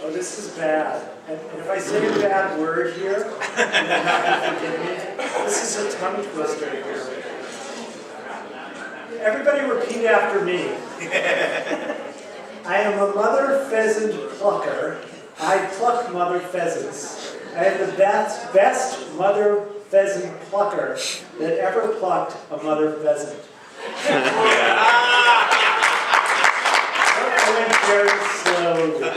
Oh, this is bad. And if I say a bad word here, you'll have to forgive me. This is a tongue twister here. Everybody repeat after me. I am a mother pheasant plucker. I pluck mother pheasants. I am the best mother pheasant plucker that ever plucked a mother pheasant. I went very slowly.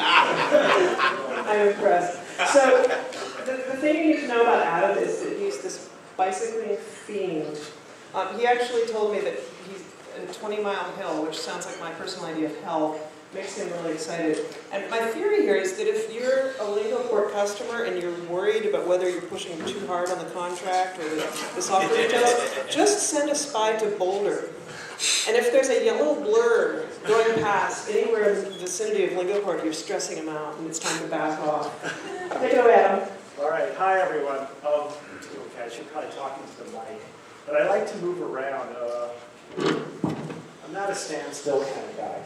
I'm impressed. So, the thing you need to know about Adam is that he's this bicycling fiend. He actually told me that he's a 20-mile hill, which sounds like my personal idea of hell, makes him really excited. And my theory here is that if you're a Lingoport customer and you're worried about whether you're pushing too hard on the contract or the software details, just send a spy to Boulder. And if there's a little blur going past anywhere in the vicinity of Lingoport, you're stressing him out and it's time to back off. Take it away, Adam. All right. Hi, everyone. Okay, I should probably talk into the mic, but I like to move around. I'm not a standstill kind of guy.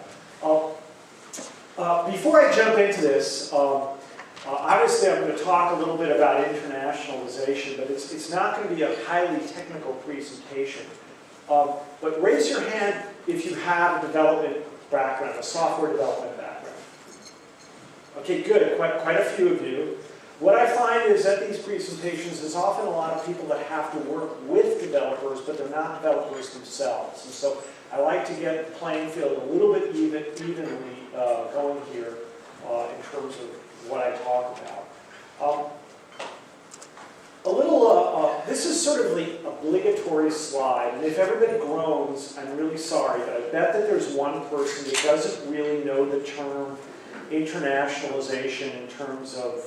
Before I jump into this, obviously I'm going to talk a little bit about internationalization, but it's not going to be a highly technical presentation. But raise your hand if you have a development background, a software development background. Okay, good. Quite a few of you. What I find is that these presentations, there's often a lot of people that have to work with developers, but they're not developers themselves. And so I like to get the playing field a little bit evenly going here in terms of what I talk about. This is sort of the obligatory slide, and if everybody groans, I'm really sorry, but I bet that there's one person that doesn't really know the term internationalization in terms of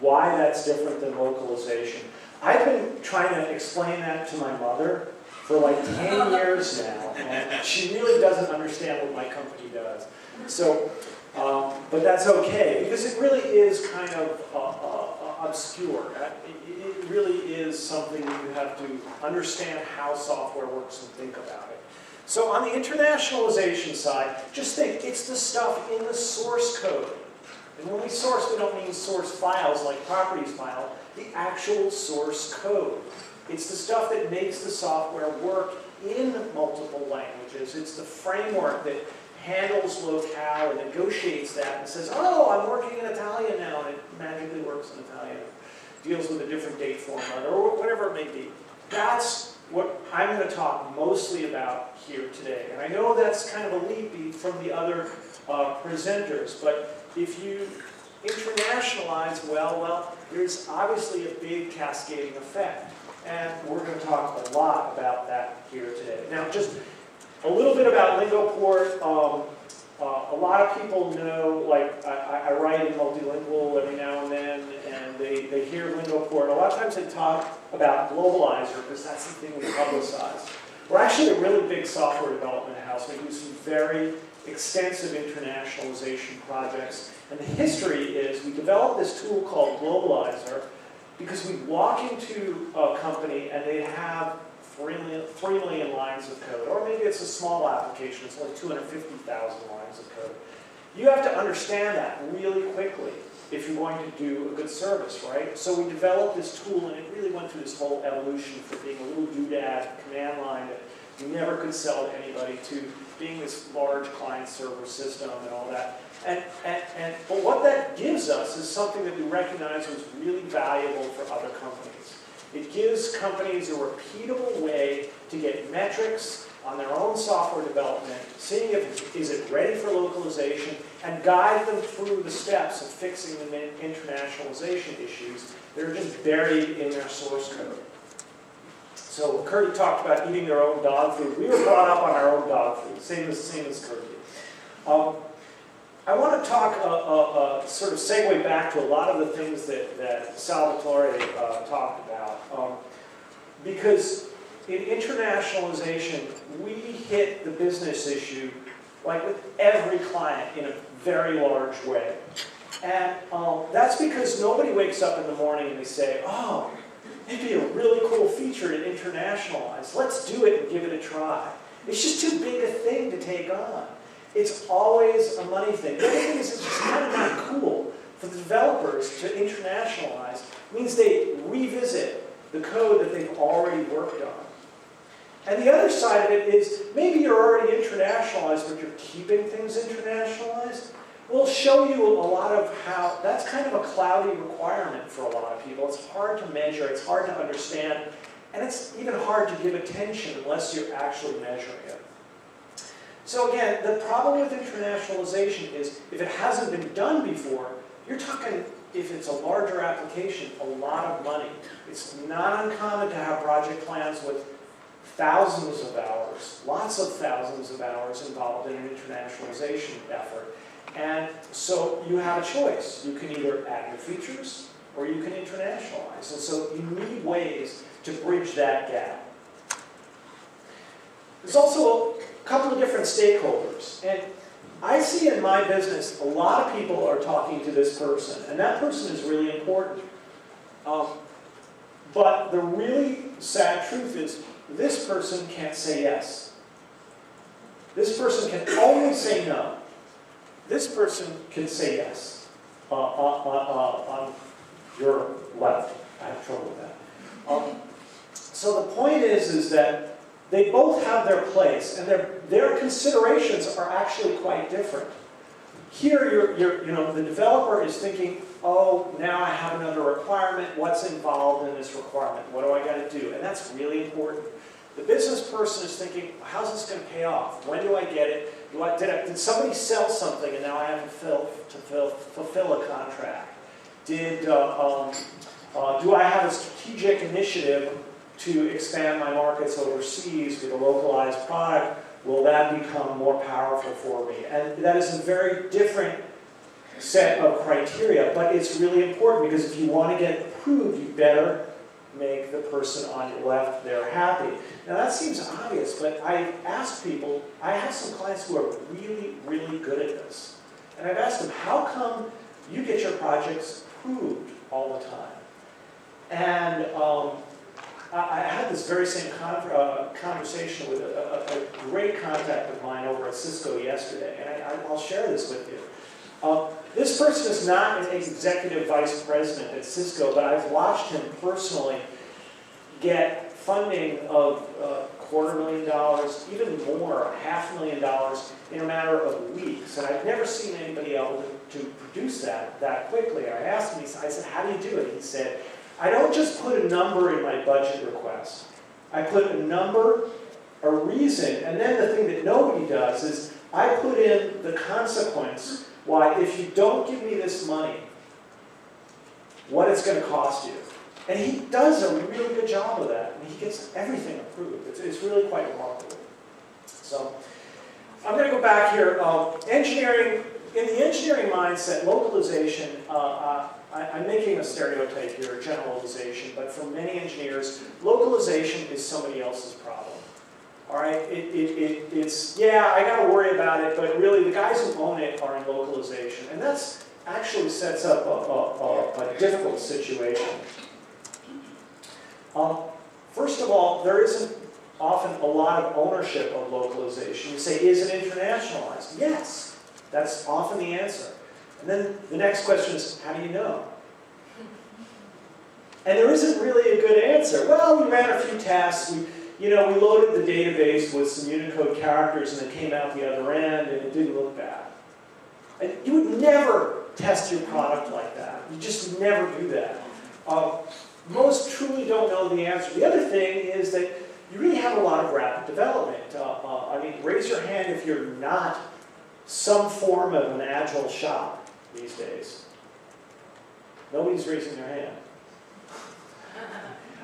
why that's different than localization. I've been trying to explain that to my mother for like 10 years now, and she really doesn't understand what my company does. So, but that's okay, because it really is kind of obscure. It really is something that you have to understand how software works and think about it. So on the internationalization side, just think, it's the stuff in the source code. And when we source, we don't mean source files like properties file, the actual source code. It's the stuff that makes the software work in multiple languages. It's the framework that handles locale and negotiates that and says, oh, I'm working in Italian now, and it magically works in Italian. Deals with a different date format, or whatever it may be. That's what I'm going to talk mostly about here today. And I know that's kind of a leap from the other presenters, but if you internationalize well, there's obviously a big cascading effect. And we're going to talk a lot about that here today. Now, just a little bit about Lingoport. A lot of people know, like, I write in Multilingual every now and then, and they hear Lingoport. A lot of times they talk about Globalizer, because that's the thing we publicize. We're actually a really big software development house. We do some very extensive internationalization projects. And the history is we developed this tool called Globalizer because we walk into a company and they have 3 million lines of code. Or maybe it's a small application, it's only 250,000 lines of code. You have to understand that really quickly if you're going to do a good service, right? So we developed this tool, and it really went through this whole evolution from being a little doodad command line that you never could sell to anybody to being this large client-server system and all that. But what that gives us is something that we recognize was really valuable for other companies. It gives companies a repeatable way to get metrics on their own software development, seeing if is it ready for localization, and guide them through the steps of fixing the internationalization issues that are just buried in their source code. So Curdy talked about eating their own dog food. We were brought up on our own dog food, same as Curdy. I want to talk, sort of segue back to a lot of the things that Salvatore talked about. Because in internationalization, we hit the business issue like with every client in a very large way. And that's because nobody wakes up in the morning and they say, oh, it'd be a really cool feature to internationalize. Let's do it and give it a try. It's just too big a thing to take on. It's always a money thing. The other thing is it's just kind of not cool developers to internationalize means they revisit the code that they've already worked on. And the other side of it is, maybe you're already internationalized, but you're keeping things internationalized. We'll show you a lot of how, that's kind of a cloudy requirement for a lot of people. It's hard to measure, it's hard to understand, and it's even hard to give attention unless you're actually measuring it. So again, the problem with internationalization is, if it hasn't been done before, you're talking, if it's a larger application, a lot of money. It's not uncommon to have project plans with thousands of hours, lots of thousands of hours involved in an internationalization effort. And so you have a choice. You can either add new features or you can internationalize. And so you need ways to bridge that gap. There's also a couple of different stakeholders. And I see in my business, a lot of people are talking to this person. And that person is really important. But the really sad truth is, this person can't say yes. This person can only say no. This person can say yes. On your left. I have trouble with that. So the point is that they both have their place, and their considerations are actually quite different. Here, the developer is thinking, oh, now I have another requirement. What's involved in this requirement? What do I got to do? And that's really important. The business person is thinking, how's this going to pay off? When do I get it? Did somebody sell something and now I have to fulfill a contract? Do I have a strategic initiative to expand my markets overseas with a localized product? Will that become more powerful for me? And that is a very different set of criteria, but it's really important, because if you want to get approved, you better make the person on your left there happy. Now that seems obvious, but I've asked people, I have some clients who are really, really good at this. And I've asked them, how come you get your projects approved all the time? And I had this very same conversation with a great contact of mine over at Cisco yesterday, and I'll share this with you. This person is not an executive vice president at Cisco, but I've watched him personally get funding of $250,000, even more, $500,000 in a matter of weeks. And I've never seen anybody able to produce that quickly. I asked him, I said, how do you do it? He said, I don't just put a number in my budget request. I put a number, a reason, and then the thing that nobody does is I put in the consequence. Why, if you don't give me this money, what it's going to cost you. And he does a really good job of that. And he gets everything approved. It's really quite remarkable. So I'm going to go back here. Engineering, in the engineering mindset, localization, I'm making a stereotype here, a generalization, but for many engineers, localization is somebody else's problem. All right, it's, yeah, I got to worry about it, but really the guys who own it are in localization. And that's actually sets up a difficult situation. First of all, there isn't often a lot of ownership of localization. You say, is it internationalized? Yes, that's often the answer. And then the next question is, how do you know? And there isn't really a good answer. Well, we ran a few tests. We loaded the database with some Unicode characters and it came out the other end and it didn't look bad. And you would never test your product like that. You just never do that. Most truly don't know the answer. The other thing is that you really have a lot of rapid development. Raise your hand if you're not some form of an agile shop these days. Nobody's raising their hand.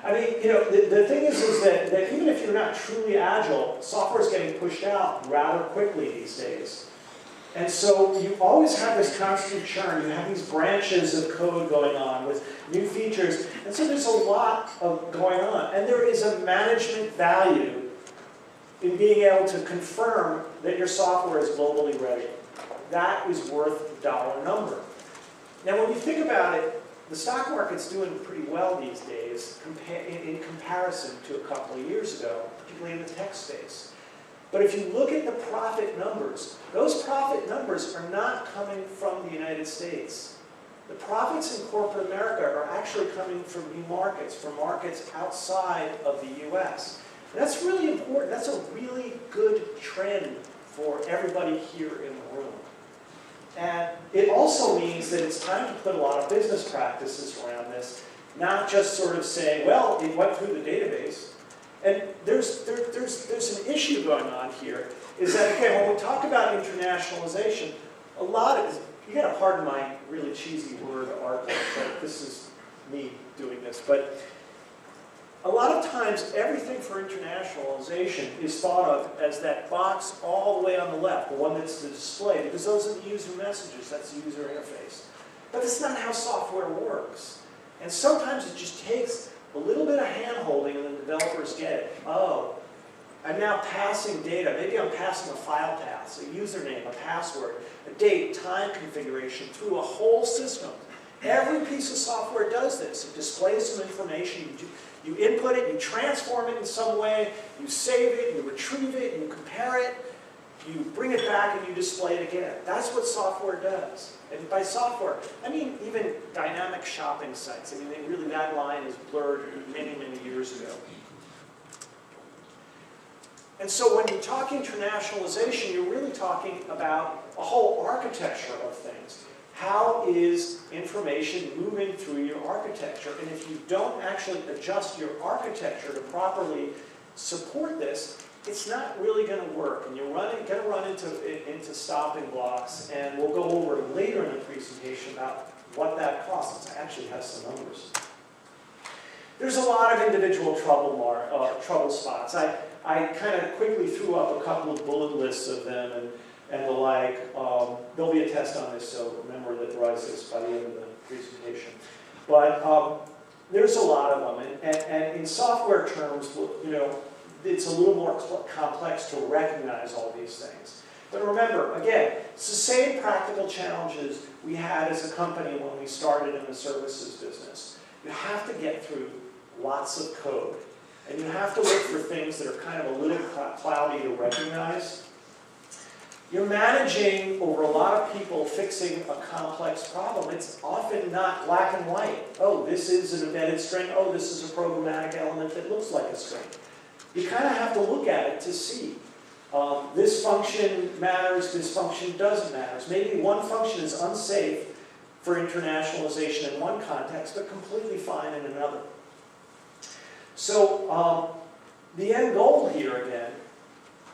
The thing is that even if you're not truly agile, software is getting pushed out rather quickly these days. And so you always have this constant churn. You have these branches of code going on with new features. And so there's a lot of going on. And there is a management value in being able to confirm that your software is globally ready. That is worth a dollar number. Now when you think about it, the stock market's doing pretty well these days in comparison to a couple of years ago, particularly in the tech space. But if you look at the profit numbers, those profit numbers are not coming from the United States. The profits in corporate America are actually coming from new markets, from markets outside of the US. And that's really important. That's a really good trend for everybody here in the room. And it also means that it's time to put a lot of business practices around this, not just sort of saying, well, it went through the database. And there's an issue going on here, is that, okay, when we talk about internationalization, a lot of, you gotta pardon my really cheesy word artwork, but this is me doing this, but a lot of times everything for internationalization is thought of as that box all the way on the left, the one that's the display, because those are the user messages, that's the user interface. But that's not how software works. And sometimes it just takes a little bit of hand-holding and the developers get it. Oh, I'm now passing data. Maybe I'm passing a file path, a username, a password, a date, time configuration through a whole system. Every piece of software does this. It displays some information. You input it, you transform it in some way, you save it, you retrieve it, you compare it, you bring it back and you display it again. That's what software does. And by software, I mean even dynamic shopping sites. I mean, that line is blurred many, many years ago. And so when you talk internationalization, you're really talking about a whole architecture of things. How is information moving through your architecture? And if you don't actually adjust your architecture to properly support this, it's not really going to work. And you're going to run into stopping blocks. And we'll go over later in the presentation about what that costs. It actually has some numbers. There's a lot of individual trouble spots. I kind of quickly threw up a couple of bullet lists of them and the like. There'll be a test on this, so remember that rises by the end of the presentation. But there's a lot of them, and in software terms, you know, it's a little more complex to recognize all these things. But remember, again, it's the same practical challenges we had as a company when we started in the services business. You have to get through lots of code, and you have to look for things that are kind of a little cloudy to recognize. You're managing over a lot of people fixing a complex problem. It's often not black and white. Oh, this is an embedded string. Oh, this is a programmatic element that looks like a string. You kind of have to look at it to see. This function matters, this function doesn't matter. Maybe one function is unsafe for internationalization in one context, but completely fine in another. So the end goal here, again,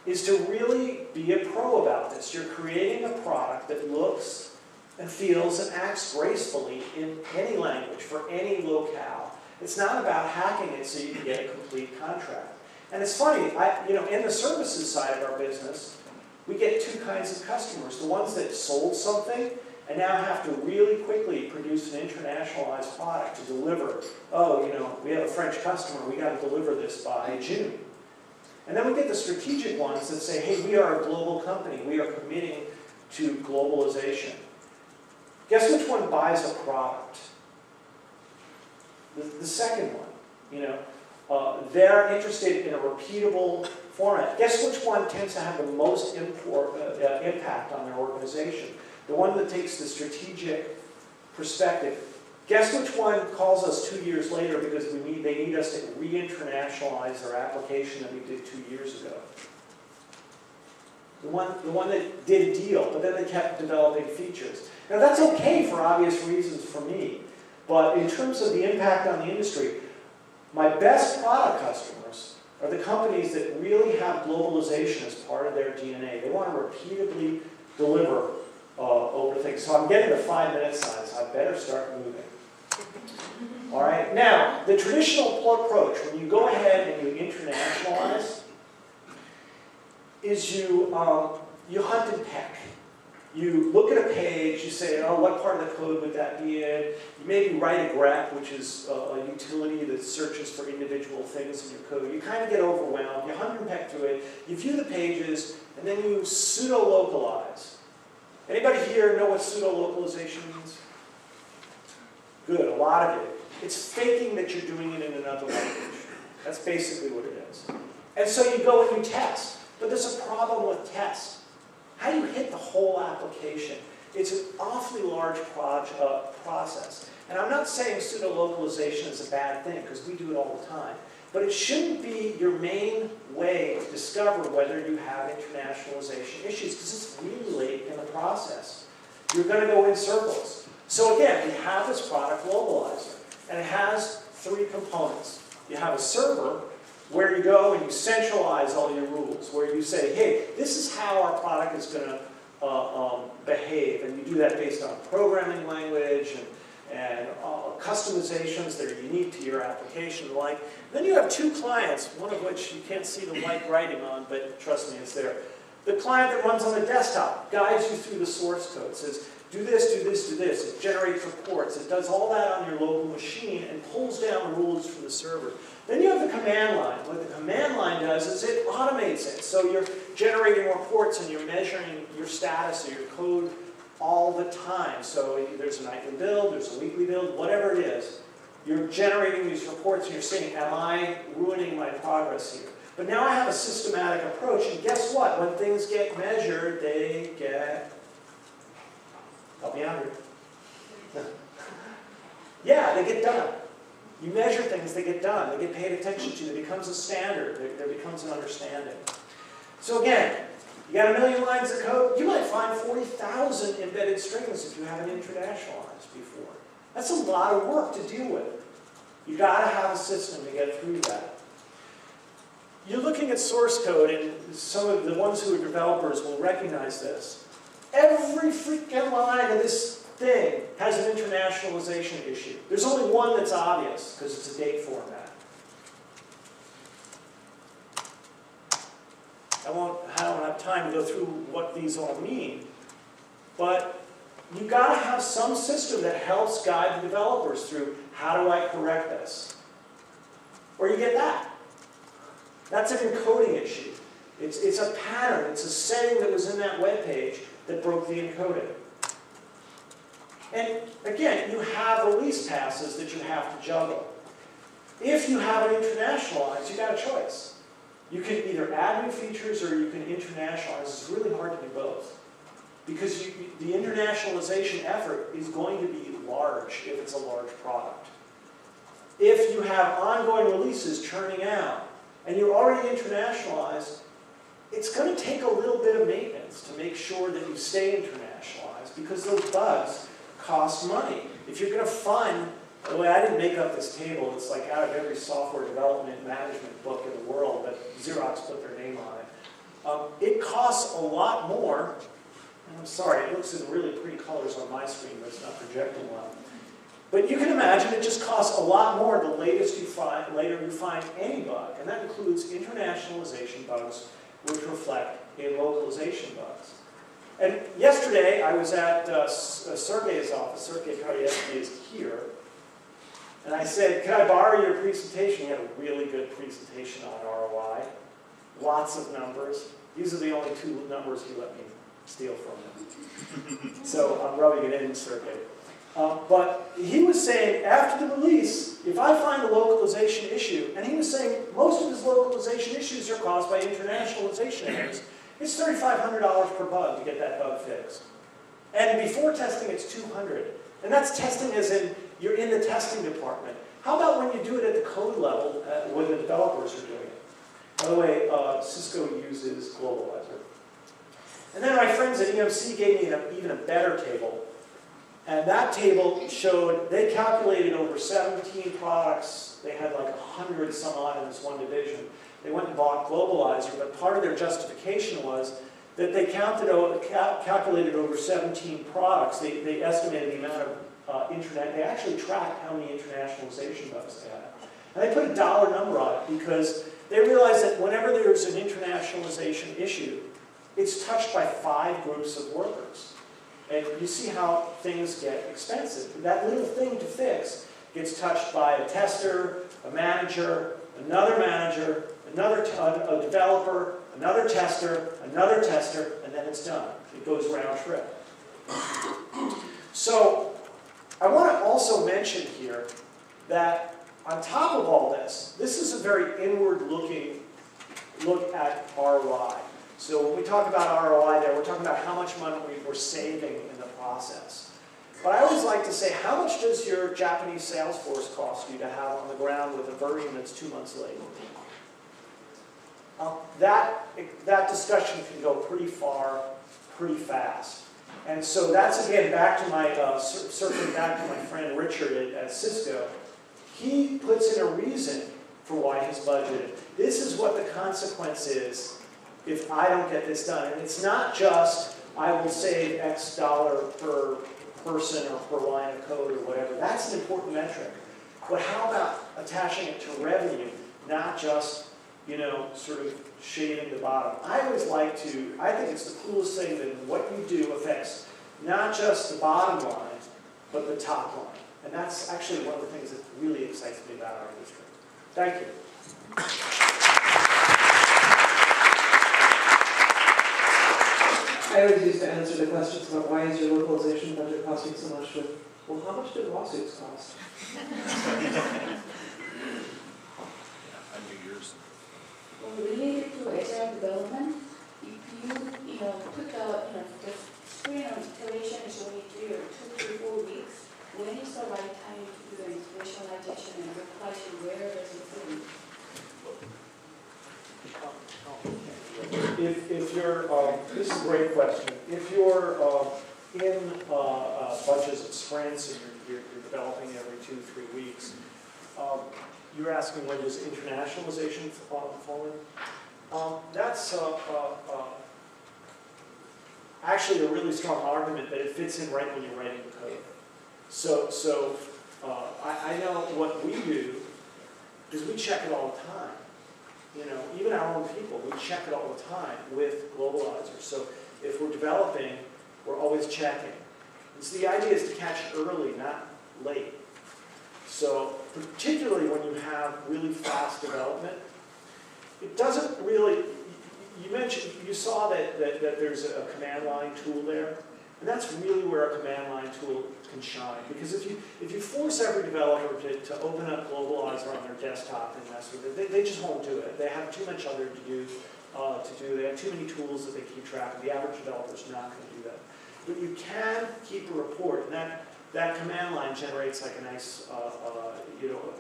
is to really be a pro about this. You're creating a product that looks and feels and acts gracefully in any language, for any locale. It's not about hacking it so you can get a complete contract. And it's funny, in the services side of our business, we get two kinds of customers. The ones that sold something and now have to really quickly produce an internationalized product to deliver. Oh, we have a French customer, we got to deliver this by June. And then we get the strategic ones that say, hey, we are a global company. We are committing to globalization. Guess which one buys a product? The second one, they're interested in a repeatable format. Guess which one tends to have the most impact on their organization? The one that takes the strategic perspective. Guess which one calls us 2 years later because they need us to re-internationalize their application that we did 2 years ago? The one that did a deal, but then they kept developing features. Now that's okay for obvious reasons for me, but in terms of the impact on the industry, my best product customers are the companies that really have globalization as part of their DNA. They want to repeatedly deliver over things. So I'm getting the 5-minute sign, so I better start moving. All right, now, the traditional approach, when you go ahead and you internationalize, is you hunt and peck. You look at a page, you say, oh, what part of the code would that be in? You maybe write a grep, which is a utility that searches for individual things in your code. You kind of get overwhelmed, you hunt and peck through it, you view the pages, and then you pseudo-localize. Anybody here know what pseudo-localization means? Good, a lot of it. It's faking that you're doing it in another language. That's basically what it is. And so you go and you test. But there's a problem with tests. How do you hit the whole application? It's an awfully large process. And I'm not saying pseudo-localization is a bad thing, because we do it all the time. But it shouldn't be your main way to discover whether you have internationalization issues, because it's really late in the process. You're going to go in circles. So again, we have this product globalizer, and it has 3 components. You have a server, where you go and you centralize all your rules, where you say, hey, this is how our product is going to behave, and you do that based on programming language and customizations that are unique to your application and the like. Then you have 2 clients, one of which you can't see the white writing on, but trust me, it's there. The client that runs on the desktop guides you through the source code, says, do this, do this, do this. It generates reports. It does all that on your local machine and pulls down the rules from the server. Then you have the command line. What the command line does is it automates it. So you're generating reports and you're measuring your status of your code all the time. So there's a nightly build, there's a weekly build, whatever it is. You're generating these reports and you're saying, am I ruining my progress here? But now I have a systematic approach, and guess what? When things get measured, they get... Help me out here. Yeah, they get done. You measure things, they get done. They get paid attention to. There becomes a standard. There becomes an understanding. So again, you got 1 million lines of code. You might find 40,000 embedded strings if you haven't internationalized before. That's a lot of work to deal with. You got to have a system to get through that. You're looking at source code, and some of the ones who are developers will recognize this. Every freaking line of this thing has an internationalization issue. There's only one that's obvious, because it's a date format. I don't have time to go through what these all mean, but you've got to have some system that helps guide the developers through, how do I correct this? Or you get that. That's an encoding issue. It's a pattern, it's a setting that was in that web page that broke the encoding. And again, you have release passes that you have to juggle. If you have it internationalized, you've got a choice. You can either add new features or you can internationalize. It's really hard to do both. Because the internationalization effort is going to be large if it's a large product. If you have ongoing releases churning out, and you're already internationalized, it's going to take a little bit of maintenance to make sure that you stay internationalized, because those bugs cost money. If you're going to fund, by the way, I didn't make up this table, it's like out of every software development management book in the world, but Xerox put their name on it. It costs a lot more, and I'm sorry, it looks in really pretty colors on my screen, but it's not projecting well. But you can imagine it just costs a lot more the later you find any bug, and that includes internationalization bugs, which reflect in localization bugs. And yesterday, I was at Sergey's office. Sergey Karyaevsky is here. And I said, can I borrow your presentation? He had a really good presentation on ROI. Lots of numbers. These are the only 2 numbers he let me steal from him. So I'm rubbing it in, Sergey. But he was saying, after the release, if I find a localization issue, and he was saying most of his localization issues are caused by internationalization errors, it's $3,500 per bug to get that bug fixed. And before testing, it's $200. And that's testing as in, you're in the testing department. How about when you do it at the code level, when the developers are doing it? By the way, Cisco uses Globalizer. And then my friends at EMC gave me even a better table. And that table showed, they calculated over 17 products. They had like 100 some odd in this one division. They went and bought Globalizer, but part of their justification was that they calculated over 17 products. They estimated the amount of they actually tracked how many internationalization bugs they had. And they put a dollar number on it because they realized that whenever there's an internationalization issue, it's touched by 5 groups of workers. And you see how things get expensive. That little thing to fix gets touched by a tester, a manager, another a developer, another tester, and then it's done. It goes round trip. So I want to also mention here that on top of all this, this is a very inward-looking look at ROI. So when we talk about ROI there, we're talking about how much money we're saving in the process. But I always like to say, how much does your Japanese sales force cost you to have on the ground with a version that's 2 months late? That discussion can go pretty far, pretty fast. And so that's, again, back to my, circling back to my friend Richard at Cisco. He puts in a reason for why he's budgeted. This is what the consequence is if I don't get this done. And it's not just, I will save X dollar per person or per line of code or whatever. That's an important metric. But how about attaching it to revenue, not just, you know, sort of shaving the bottom? I always like to, I think it's the coolest thing that what you do affects not just the bottom line, but the top line. And that's actually one of the things that really excites me about our industry. Thank you. I always used to answer the questions about why is your localization budget costing so much with, well, how much do lawsuits cost? Related to agile development, if you put the sprint of iteration is only 3 or 2 to 4 weeks, when is the right time to do the internationalization and localization? Where does it fit in? If you're, this is a great question. If you're in bunches of sprints and you're developing every 2-3 weeks, you're asking when does internationalization fall in? That's actually a really strong argument that it fits in right when you're writing the code. So I know what we do is we check it all the time. You know, even our own people, we check it all the time with globalizers. So if we're developing, we're always checking. And so the idea is to catch it early, not late. So particularly when you have really fast development, it doesn't really, you saw that there's a command line tool there. And that's really where a command line tool can shine. Because if you force every developer to open up Globalizer on their desktop and mess with it, they just won't do it. They have too much other to do. They have too many tools that they keep track of. The average developer's not going to do that. But you can keep a report, and that command line generates like a nice,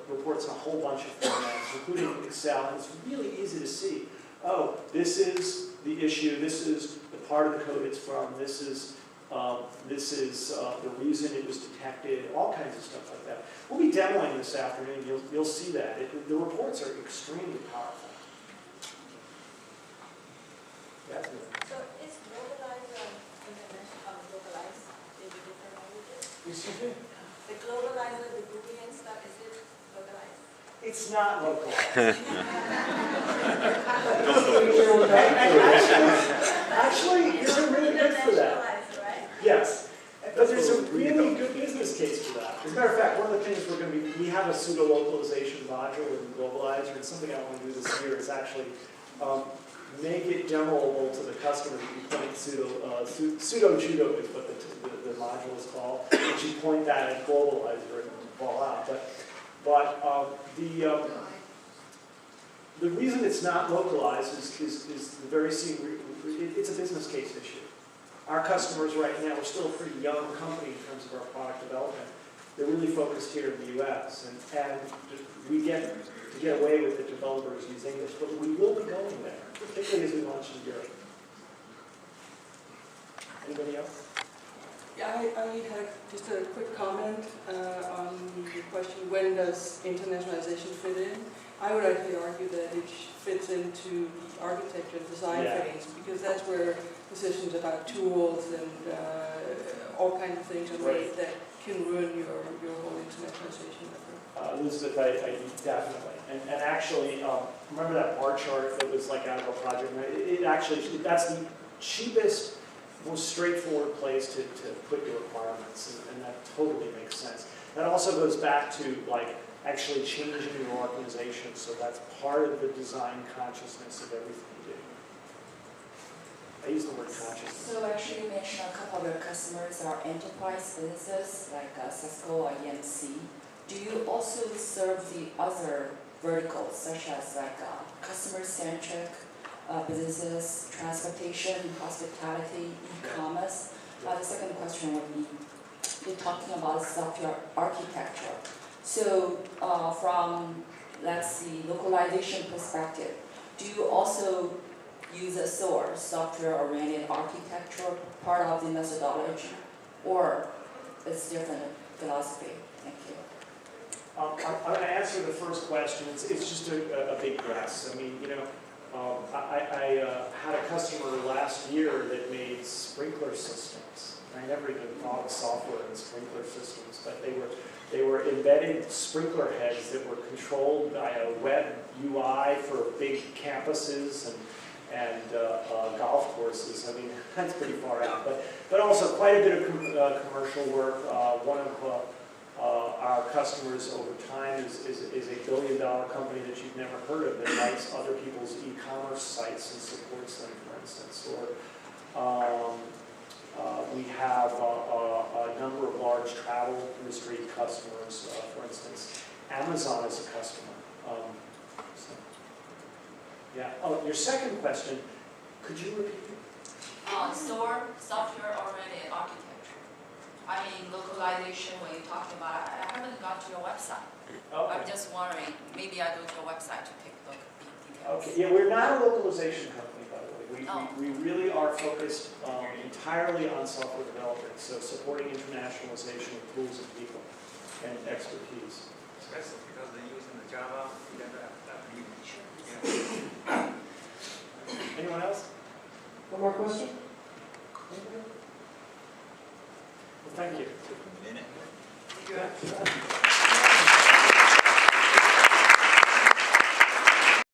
reports in a whole bunch of formats, including Excel, and it's really easy to see. Oh, this is the issue. This is the part of the code it's from. This is the reason it was detected, all kinds of stuff like that. We'll be demoing this afternoon. You'll see that. The reports are extremely powerful. Yes, so is globalized localized in different languages? excuse me? The globalizer, the Boolean stuff, is it localized? It's not localized. Actually, you're really good for that. Yes, but there's a really good business case for that. As a matter of fact, one of the things we have a pseudo-localization module in Globalizer, and something I want to do this year is actually make it demoable to the customer. You point pseudo-judo is what the module is called, and you point that at Globalizer and voila. But the reason it's not localized is the very it's a business case issue. Our customers right now, we're still a pretty young company in terms of our product development. They're really focused here in the US, and we get to get away with the developers use English, but we will be going there, particularly as we launch in Europe. Anybody else? Yeah, I had just a quick comment on the question, when does internationalization fit in? I would actually argue that it fits into the architecture design phase, because that's where decisions about tools and all kinds of things are made that can ruin your whole internationalization effort. Elizabeth, I definitely. And actually, remember that bar chart that was like out of a project? That's the cheapest, most straightforward place to put your requirements, and that totally makes sense. That also goes back to like actually changing your organization, so that's part of the design consciousness of everything you do. I use the word consciousness. So actually you mentioned a couple of your customers are enterprise businesses like Cisco or EMC. Do you also serve the other verticals such as like customer-centric businesses, transportation, hospitality, e-commerce. The second question would be, you're talking about software architecture. So from, let's see, localization perspective, do you also use a SOAR, software-oriented architecture, part of the methodology, or it's different philosophy? Thank you. I'm going to answer the first question. It's just a big yes. I mean, I had a customer last year that made sprinkler systems. I never even thought of software in sprinkler systems, but they were embedded sprinkler heads that were controlled by a web UI for big campuses and golf courses. I mean, that's pretty far out, but also quite a bit of commercial work. One of our customers over time is a billion-dollar company that you've never heard of that writes other people's e-commerce sites and supports them, for instance. Or we have a number of large travel industry customers. For instance, Amazon is a customer. Yeah. Oh, your second question, could you repeat it? SOAR, software-oriented architecture. I mean, localization, when you're talking about, I haven't gone to your website. Okay. I'm just wondering, maybe I go to your website to take a look at the details. Okay. Yeah, we're not a localization company, by the way. Oh. We really are focused entirely on software development, so supporting internationalization of tools and people and expertise. Especially because they're using the Java, Anyone else? One more question? Well, thank you. minute. Yeah.